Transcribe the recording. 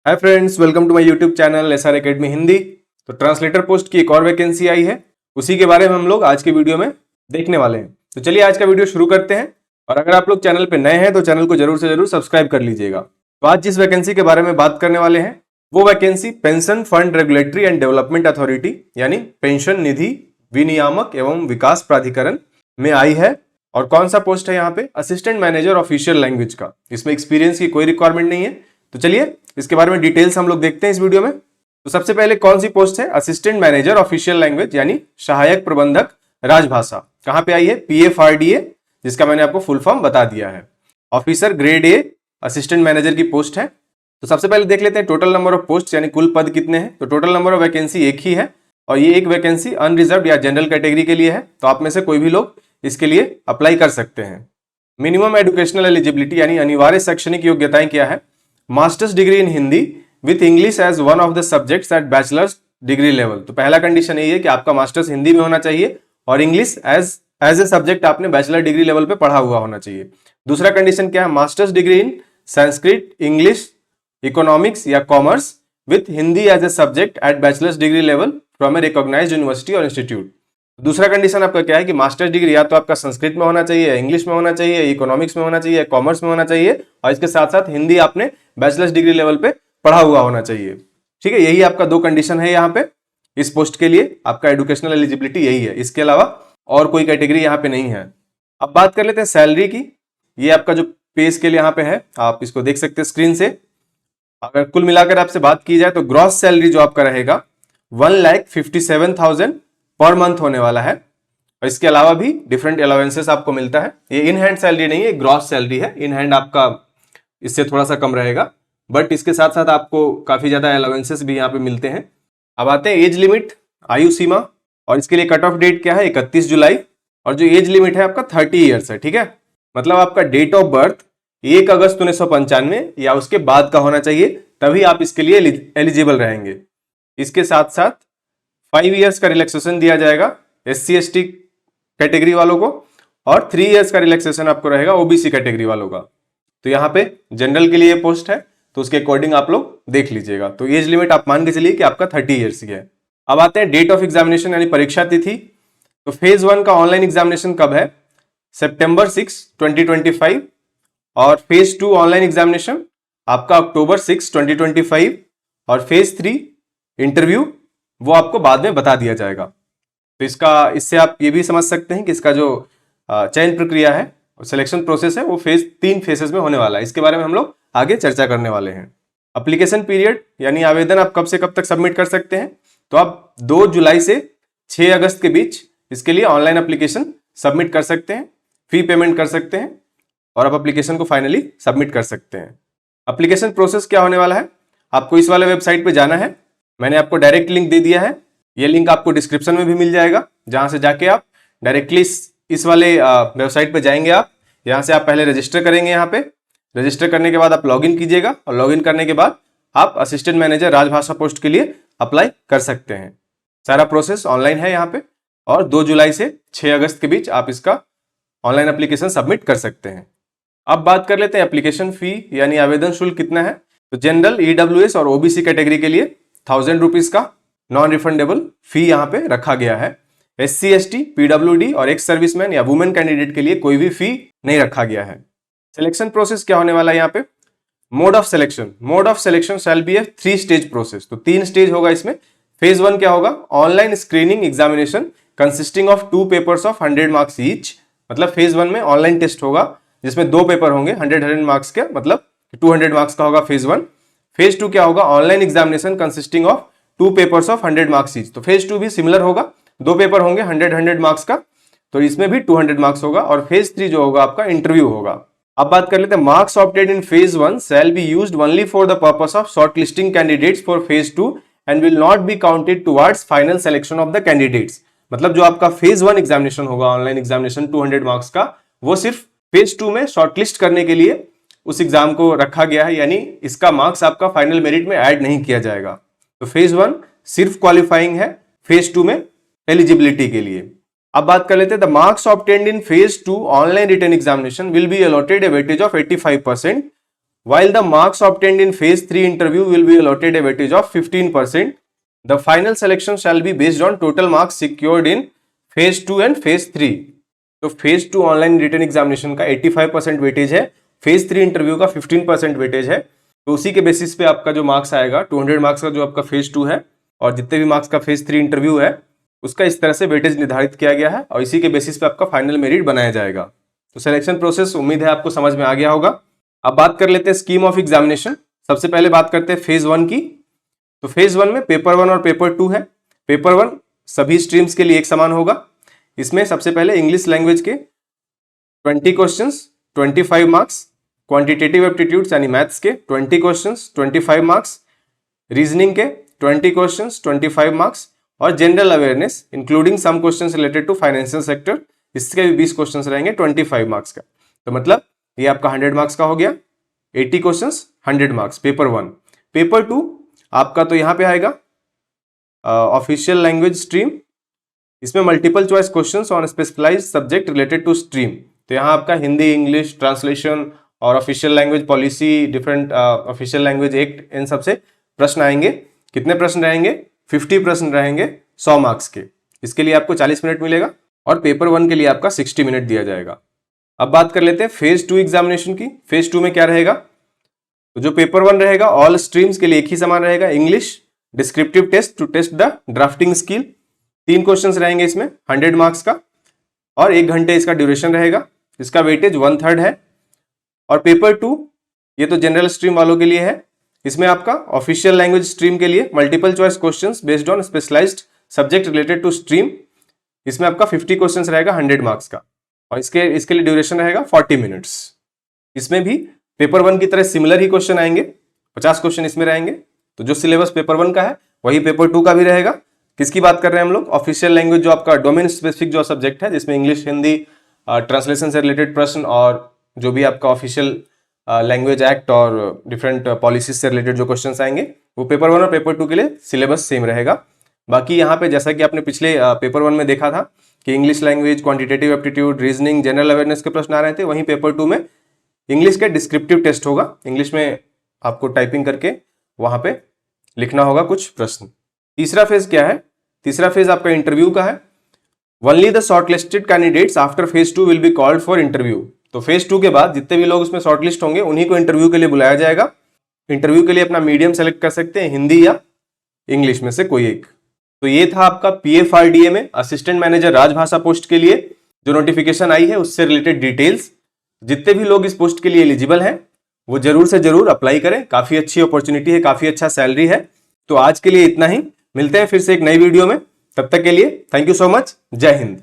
Hi friends, welcome to my YouTube channel SR academy Hindi. तो translator post की एक और वैकेंसी आई है, उसी के बारे में हम लोग आज के वीडियो में देखने वाले हैं। तो चलिए आज का वीडियो शुरू करते हैं। और अगर आप लोग चैनल पे नए हैं तो चैनल को जरूर से जरूर सब्सक्राइब कर लीजिएगा। तो आज जिस वैकेंसी के बारे में बात करने वाले हैं वो vacancy pension fund regulatory and development authority यानी पेंशन निधि विनियामक एवं विकास प्राधिकरण में आई है। और कौन सा पोस्ट है यहाँ पे? असिस्टेंट मैनेजर ऑफिशियल लैंग्वेज का। इसमें एक्सपीरियंस की कोई रिक्वायरमेंट नहीं है। तो चलिए इसके बारे में डिटेल्स हम लोग देखते हैं इस वीडियो में। तो सबसे पहले कौन सी पोस्ट है? असिस्टेंट मैनेजर ऑफिशियल लैंग्वेज यानी सहायक प्रबंधक राजभाषा। कहां पे आई है? PFRDA, जिसका मैंने आपको फुल फॉर्म बता दिया है। Officer grade A assistant manager की पोस्ट है। तो सबसे पहले देख लेते हैं टोटल नंबर ऑफ पोस्ट यानी कुल पद कितने हैं। तो टोटल नंबर ऑफ वैकेंसी एक ही है और ये एक वैकेंसी अनरिजर्व या जनरल कैटेगरी के लिए है। तो आप में से कोई भी लोग इसके लिए अप्लाई कर सकते हैं। मिनिमम एजुकेशनल एलिजिबिलिटी यानी अनिवार्य शैक्षणिक योग्यताएं क्या है? Masters degree in Hindi with English as one of the subjects at bachelors degree level. तो पहला कंडीशन यही है कि आपका मास्टर्स हिंदी में होना चाहिए और इंग्लिश एज ए सब्जेक्ट आपने बैचलर डिग्री लेवल पे पढ़ा हुआ होना चाहिए। दूसरा कंडीशन क्या है? Masters degree in Sanskrit, English, economics या commerce with Hindi as a subject at bachelors degree level from a recognised university और इंस्टीट्यूट। दूसरा कंडीशन आपका क्या है कि मास्टर्स डिग्री या तो आपका संस्कृत में होना चाहिए, इंग्लिश में होना चाहिए, इकोनॉमिक्स में होना चाहिए, कॉमर्स में होना चाहिए और इसके साथ साथ हिंदी आपने बैचलर्स डिग्री लेवल पे पढ़ा हुआ होना चाहिए। ठीक है, यही आपका दो कंडीशन है यहाँ पे। इस पोस्ट के लिए आपका एजुकेशनल एलिजिबिलिटी यही है, इसके अलावा और कोई कैटेगरी यहाँ पे नहीं है। अब बात कर लेते हैं सैलरी की। ये आपका जो पे स्केल यहाँ पे है, आप इसको देख सकते हैं स्क्रीन से। अगर कुल मिलाकर आपसे बात की जाए तो ग्रॉस सैलरी जो आपका रहेगा 1,57,000 पर मंथ होने वाला है। और इसके अलावा भी डिफरेंट अलाउंसेस आपको मिलता है। ये इन हैंड सैलरी नहीं है, ग्रॉस सैलरी है। इन हैंड आपका इससे थोड़ा सा कम रहेगा, बट इसके साथ साथ आपको काफी ज्यादा अलाउंसेस भी यहाँ पे मिलते हैं। अब आते हैं एज लिमिट, आयु सीमा। और इसके लिए कट ऑफ डेट क्या है? 31 जुलाई। और जो एज लिमिट है आपका 30 ईयर्स है। ठीक है, मतलब आपका डेट ऑफ बर्थ 1 अगस्त 1995 या उसके बाद का होना चाहिए, तभी आप इसके लिए एलिजिबल रहेंगे। इसके साथ साथ 5 ईयर्स का रिलैक्सेशन दिया जाएगा SC/ST कैटेगरी वालों को और 3 ईयर्स का रिलैक्सेशन आपको रहेगा OBC कैटेगरी वालों का। तो यहाँ पे जनरल के लिए पोस्ट है, तो उसके अकॉर्डिंग आप लोग देख लीजिएगा। तो एज लिमिट आप मान के चलिए कि आपका 30 ईयर्स की है। अब आते हैं डेट ऑफ एग्जामिनेशन यानी परीक्षा तिथि। तो फेज 1 का ऑनलाइन एग्जामिनेशन कब है? September 6, 2025। और फेज 2 ऑनलाइन एग्जामिनेशन आपका October 6, 2025। और फेज 3 इंटरव्यू वो आपको बाद में बता दिया जाएगा। तो इससे आप ये भी समझ सकते हैं कि इसका जो चयन प्रक्रिया है, सिलेक्शन प्रोसेस है, वो 3 फेजेस में होने वाला है। इसके बारे में हम लोग आगे चर्चा करने वाले हैं। एप्लीकेशन पीरियड यानी आवेदन आप कब से कब तक सबमिट कर सकते हैं? तो आप 2 जुलाई से 6 अगस्त के बीच इसके लिए ऑनलाइन एप्लीकेशन सबमिट कर सकते हैं, फी पेमेंट कर सकते हैं और आप एप्लीकेशन को फाइनली सबमिट कर सकते हैं। एप्लीकेशन प्रोसेस क्या होने वाला है? आपको इस वाले वेबसाइट पे जाना है। मैंने आपको डायरेक्ट लिंक दे दिया है, ये लिंक आपको डिस्क्रिप्शन में भी मिल जाएगा, जहां से जाके आप डायरेक्टली इस वाले वेबसाइट पे जाएंगे। आप यहां से आप पहले रजिस्टर करेंगे। यहाँ पे रजिस्टर करने के बाद आप लॉगिन कीजिएगा और लॉगिन करने के बाद आप असिस्टेंट मैनेजर राजभाषा पोस्ट के लिए अप्लाई कर सकते हैं। सारा प्रोसेस ऑनलाइन है यहाँ पे और 2 जुलाई से 6 अगस्त के बीच आप इसका ऑनलाइन एप्लीकेशन सबमिट कर सकते हैं। अब बात कर लेते हैं एप्लीकेशन फी यानी आवेदन शुल्क कितना है। तो जनरल, EWS और OBC कैटेगरी के लिए 1000 रुपीज का नॉन रिफंडेबल फी यहाँ पे रखा गया है। SC/ST, PWD और एक्स सर्विसमैन या वुमेन कैंडिडेट के लिए कोई भी फी नहीं रखा गया है। सिलेक्शन प्रोसेस क्या होने वाला है यहाँ पे? Mode of selection shall be A 3 stage process. तो 3 स्टेज होगा इसमें। फेज 1 क्या होगा? Online screening examination consisting of 2 papers of 100 marks each. मतलब फेज 1 में ऑनलाइन टेस्ट होगा जिसमें 2 पेपर होंगे 100 मार्क्स के, मतलब 200 मार्क्स का होगा फेज 1। फेज 2 क्या होगा? Online examination consisting of 2 papers of 100 marks each. तो फेज 2 भी सिमिलर होगा, 2 पेपर होंगे 100 मार्क्स का, तो इसमें भी 200 मार्क्स होगा। और फेज 3 जो होगा आपका इंटरव्यू होगा। अब बात कर लेते हैं marks obtained in phase 1 shall be used only for the purpose of short listing candidates for phase 2 and will not be counted towards final selection of the candidates. मतलब जो आपका फेज 1 एग्जामिनेशन होगा ऑनलाइन एग्जामिनेशन 200 मार्क्स का, वो सिर्फ phase 2 में shortlist करने के लिए उस एग्जाम को रखा गया है, यानी इसका मार्क्स आपका फाइनल मेरिट में ऐड नहीं किया जाएगा। तो फेज 1 सिर्फ क्वालिफाइंग है, फेज 2 में एलिजिबिलिटी के लिए। अब बात कर लेते हैं the marks obtained in phase 2 online written examination will be allotted a weightage of 85% While the marks obtained in phase 3 interview will be allotted a weightage of 15%, the final selection shall be based on total marks secured in phase 2 and phase 3. तो phase 2 online written examination का 85% weightage है, phase 3 interview का 15% weightage है। तो उसी के basis पे आपका जो मार्क्स आएगा 200 मार्क्स का जो आपका phase 2 है और जितने भी मार्क्स का phase 3 इंटरव्यू है उसका इस तरह से वेटेज निर्धारित किया गया है और इसी के बेसिस पे आपका फाइनल मेरिट बनाया जाएगा। तो सिलेक्शन प्रोसेस उम्मीद है आपको समझ में आ गया होगा। अब बात कर लेते हैं स्कीम ऑफ एग्जामिनेशन। सबसे पहले बात करते हैं फेज 1 की। तो फेज 1 में पेपर 1 और पेपर 2 है। पेपर 1 सभी स्ट्रीम्स के लिए एक समान होगा। इसमें सबसे पहले इंग्लिश लैंग्वेज के 20 क्वेश्चंस 25 मार्क्स, क्वांटिटेटिव एप्टीट्यूड्स यानी मैथ्स के 20 क्वेश्चंस 25 मार्क्स, रीजनिंग के 20 क्वेश्चंस 25 मार्क्स और general awareness including some questions related to financial sector, इसके भी 20 क्वेश्चंस रहेंगे 25 मार्क्स का। तो मतलब ये आपका 100 मार्क्स का हो गया। 80 क्वेश्चंस 100 मार्क्स पेपर 1। पेपर 2 आपका तो यहाँ पे आएगा ऑफिशियल लैंग्वेज स्ट्रीम। इसमें multiple choice questions on specialised subject related to stream. तो यहाँ आपका हिंदी, इंग्लिश, ट्रांसलेशन और official language policy, different official language act, इन सबसे प्रश्न आएंगे। कितने प्रश्न रहेंगे? 50 प्रश्न रहेंगे 100 मार्क्स के। इसके लिए आपको 40 मिनट मिलेगा और पेपर 1 के लिए आपका 60 मिनट दिया जाएगा। अब बात कर लेते हैं फेज 2 एग्जामिनेशन की। फेज 2 में क्या रहेगा? तो जो पेपर 1 रहेगा ऑल स्ट्रीम्स के लिए एक ही समान रहेगा। English descriptive test to test the drafting skill, 3 questions रहेंगे इसमें 100 मार्क्स का और 1 घंटे इसका ड्यूरेशन रहेगा। इसका वेटेज 1/3 है। और पेपर 2 ये तो जनरल स्ट्रीम वालों के लिए है। इसमें आपका ऑफिशियल लैंग्वेज स्ट्रीम के लिए multiple choice questions based on specialised subject related to stream, इसमें आपका 50 क्वेश्चंस रहेगा 100 मार्क्स का और इसके लिए ड्यूरेशन रहेगा 40 मिनट्स। इसमें भी पेपर 1 की तरह सिमिलर ही क्वेश्चन आएंगे, 50 क्वेश्चन इसमें रहेंगे। तो जो सिलेबस पेपर 1 का है वही पेपर 2 का भी रहेगा। किसकी बात कर रहे हैं हम लोग? ऑफिशियल लैंग्वेज, जो आपका डोमेन स्पेसिफिक जो सब्जेक्ट है, जिसमें इंग्लिश, हिंदी, ट्रांसलेशन से रिलेटेड प्रश्न और जो भी आपका ऑफिशियल लैंग्वेज एक्ट और डिफरेंट पॉलिसीज से रिलेटेड जो क्वेश्चंस आएंगे वो पेपर 1 और पेपर 2 के लिए सिलेबस सेम रहेगा। बाकी यहाँ पे जैसा कि आपने पिछले पेपर 1 में देखा था कि English language, quantitative aptitude, reasoning, general awareness के प्रश्न आ रहे थे, वहीं पेपर 2 में इंग्लिश का डिस्क्रिप्टिव टेस्ट होगा। इंग्लिश में आपको टाइपिंग करके वहां पे लिखना होगा कुछ प्रश्न। तीसरा फेज क्या है? तीसरा फेज आपका इंटरव्यू का है। Only the shortlisted candidates after phase 2 will be called for interview. तो फेज 2 के बाद जितने भी लोग उसमें शॉर्टलिस्ट होंगे उन्हीं को इंटरव्यू के लिए बुलाया जाएगा। इंटरव्यू के लिए अपना मीडियम सेलेक्ट कर सकते हैं, हिंदी या इंग्लिश में से कोई एक। तो ये था आपका PFRDA में असिस्टेंट मैनेजर राजभाषा पोस्ट के लिए जो नोटिफिकेशन आई है उससे रिलेटेड डिटेल्स। जितने भी लोग इस पोस्ट के लिए एलिजिबल हैं वो जरूर से जरूर अप्लाई करें। काफी अच्छी अपॉर्चुनिटी है, काफी अच्छा सैलरी है। तो आज के लिए इतना ही, मिलते हैं फिर से एक नई वीडियो में। तब तक के लिए थैंक यू सो मच। जय हिंद।